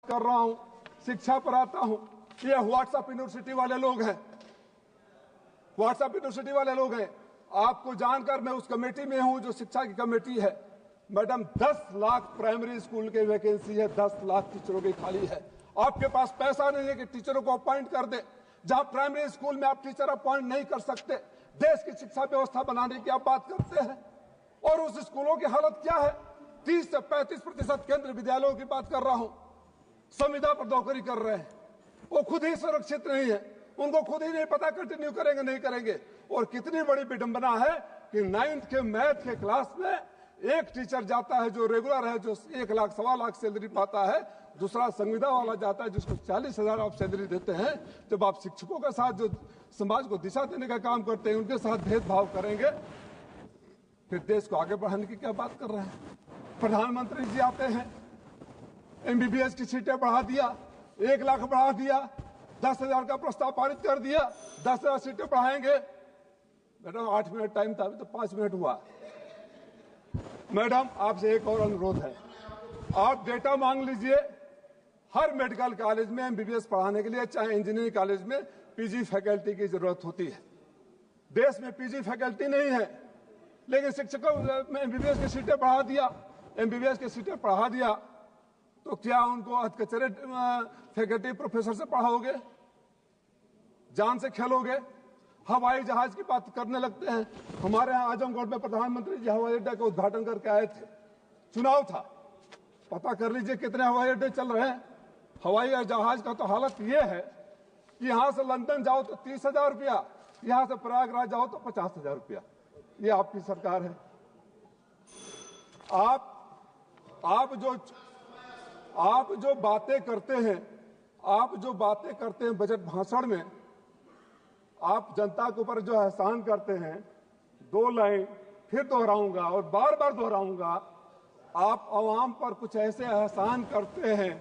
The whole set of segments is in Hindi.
कर रहा हूं, शिक्षा पढ़ाता हूं। ये व्हाट्सएप यूनिवर्सिटी वाले लोग हैं, व्हाट्सएप यूनिवर्सिटी वाले लोग हैं। आपको जानकर मैं उस कमेटी में हूं जो शिक्षा की कमेटी है। मैडम 10 लाख प्राइमरी स्कूल की वैकेंसी है, 10 लाख टीचरों की खाली है। आपके पास पैसा नहीं है कि टीचरों को अपॉइंट कर दे। जहां प्राइमरी स्कूल में आप टीचर अपॉइंट नहीं कर सकते, देश की शिक्षा व्यवस्था बनाने की आप बात करते हैं। और उस स्कूलों की हालत क्या है? 30 से 35% केंद्रीय विद्यालयों की बात कर रहा हूं, संविदा पर नौकरी कर रहे हैं। वो खुद ही सुरक्षित नहीं है, उनको खुद ही नहीं पता कंटिन्यू करेंगे नहीं करेंगे। और कितनी बड़ी विडंबना है कि 9th के मैथ के क्लास में एक टीचर जाता है जो रेगुलर है, जो 1 लाख सवा लाख सैलरी पाता है, दूसरा संविदा वाला जाता है जिसको 40,000 आप सैलरी देते हैं। जब आप शिक्षकों के साथ जो समाज को दिशा देने का काम करते हैं उनके साथ भेदभाव करेंगे, फिर देश को आगे बढ़ाने की क्या बात कर रहे हैं? प्रधानमंत्री जी आते हैं, MBBS की सीटें बढ़ा दिया, 1 लाख बढ़ा दिया, 10,000 का प्रस्ताव पारित कर दिया, 10,000 सीटें बढ़ाएंगे। मैडम 8 मिनट टाइम था, अभी तो 5 मिनट हुआ। मैडम आपसे एक और अनुरोध है, आप डेटा मांग लीजिए। हर मेडिकल कॉलेज में MBBS पढ़ाने के लिए, चाहे इंजीनियरिंग कॉलेज में PG फैकल्टी की जरूरत होती है। देश में PG फैकल्टी नहीं है, लेकिन शिक्षकों में MBBS की सीटें बढ़ा दिया। MBBS की सीटें बढ़ा दिया तो क्या उनको अधकचरे फैकल्टी प्रोफेसर से पढ़ाओगे? जान से खेलोगे? हवाई जहाज की बात करने लगते हैं। हमारे यहाँ आजमगढ़ में प्रधानमंत्री जी हवाई अड्डे का उद्घाटन करके आए थे, चुनाव था। पता कर लीजिए कितने हवाई अड्डे चल रहे हैं। हवाई जहाज का तो हालत ये है कि यहां से लंदन जाओ तो 30,000 रुपया, यहां से प्रयागराज जाओ तो 50,000 रुपया। ये आपकी सरकार है। आप जो बातें करते हैं बजट भाषण में, आप जनता के ऊपर जो एहसान करते हैं, 2 लाइन फिर दोहराऊंगा और बार बार दोहराऊंगा, आप आवाम पर कुछ ऐसे एहसान करते हैं,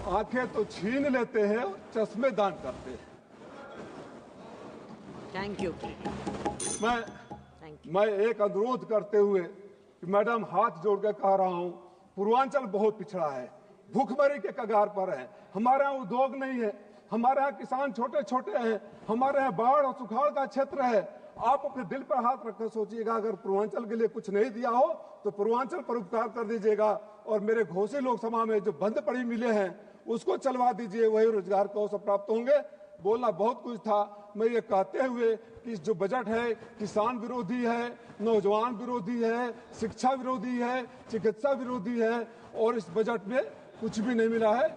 आंखें तो छीन लेते हैं और चश्मे दान करते हैं। Thank you. मैं एक अनुरोध करते हुए कि मैडम हाथ जोड़ के कह रहा हूं, पूर्वांचल बहुत पिछड़ा है, भूखमरी के कगार पर है। हमारे यहाँ उद्योग नहीं है, हमारे यहाँ किसान छोटे छोटे हैं, हमारे यहाँ बाढ़ और सुखाड़ का क्षेत्र है। आप अपने दिल पर हाथ रखकर सोचिएगा, अगर पूर्वांचल के लिए कुछ नहीं दिया हो तो पूर्वांचल पर उपकार कर दीजिएगा। और मेरे घोसी लोकसभा में जो बंद पड़ी मिले हैं उसको चलवा दीजिए, वही रोजगार के अवसर प्राप्त होंगे। बोलना बहुत कुछ था, मैं ये कहते हुए कि जो बजट है किसान विरोधी है, नौजवान विरोधी है, शिक्षा विरोधी है, चिकित्सा विरोधी है, और इस बजट में कुछ भी नहीं मिला है।